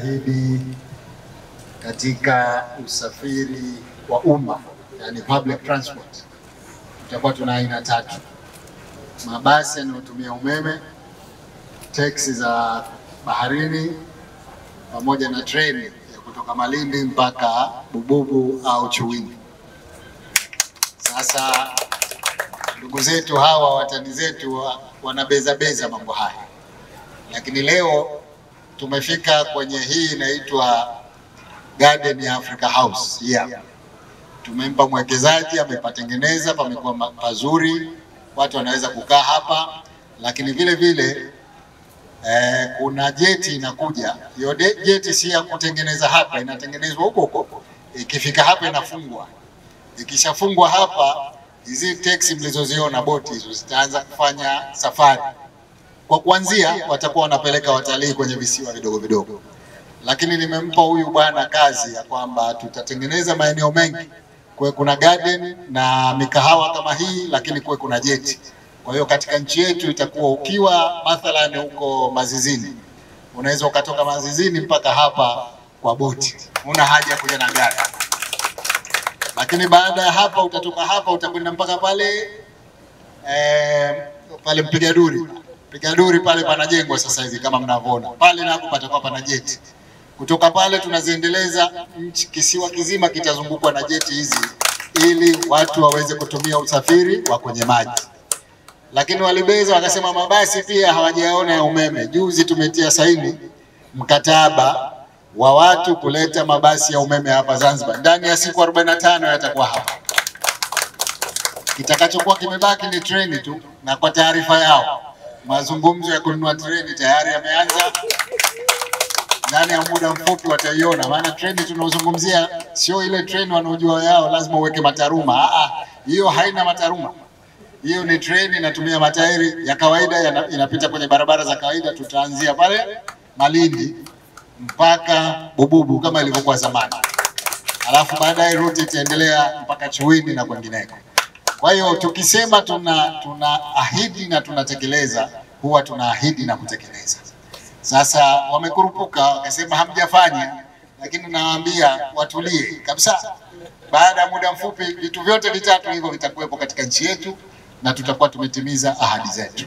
Hili katika usafiri wa umma, yani public transport, tutakuwa tuna aina tatu: mabasi yanayotumia umeme, teksi za baharini, pamoja na treni ya kutoka Malindi mpaka Bububu au Chuini. Sasa ndugu zetu hawa, watani zetu, wanabeza mambo haya, lakini leo tumefika kwenye hii inaitwa Garden ya Africa House. Tumempa mwekezaji, amepatengeneza, pamekuwa pazuri, watu wanaweza kukaa hapa, lakini vile vile kuna jeti inakuja. Hiyo jeti si ya kutengeneza hapa, inatengenezwa huko. Ikifika hapa inafungwa. Ikishafungwa hapa, hizi teksi mlizoziona, boti hizo, zitaanza kufanya safari. Kwa kuanzia watakuwa wanapeleka watalii kwenye visiwa vidogo, lakini nimempa huyu bwana kazi ya kwamba tutatengeneza maeneo mengi, kwa kuna garden na mikahawa kama hii, lakini kwa kuna jeti. Kwa hiyo katika nchi yetu itakuwa, ukiwa mathalan huko Mazizini, unaweza ukatoka Mazizini mpaka hapa kwa boti, una haja kuja na gari. Lakini baada ya hapa, utatoka hapa utakwenda mpaka pale Mpiga Duri pale panajengwa sasa hivi kama mnavyoona. Pale nako patakuwa pana jeti. Kutoka pale tunaziendeleza, kisiwa kizima kitazungukwa na jeti hizi ili watu waweze kutumia usafiri wa kwenye maji. Lakini walibeza wakasema mabasi pia hawajaona ya umeme. Juzi tumetia saini mkataba wa watu kuleta mabasi ya umeme hapa Zanzibar. Ndani ya siku 45 yatakuwa hapa. Kitakachokuwa kimebaki ni treni tu, na kwa taarifa yao, mazungumzo ya kununua treni tayari yameanza. Ndani ya muda mfupi wataiona, maana treni tunaozungumzia sio ile treni wanaojua yao lazima uweke mataruma. Hiyo haina mataruma. Hiyo ni treni inatumia matairi ya kawaida, inapita kwenye barabara za kawaida. Tutaanzia pale Malindi mpaka Bububu kama ilivyokuwa zamani, alafu baadaye route itaendelea mpaka Chuini na kwingineko. Kwa hiyo tukisema tunaahidi na tunatekeleza, huwa tunaahidi na kutekeleza. Sasa wamekurupuka wakasema hamjafanya, lakini nawaambia watulie kabisa. Baada ya muda mfupi vitu vyote vitatu hivyo vitakuwepo katika nchi yetu na tutakuwa tumetimiza ahadi zetu.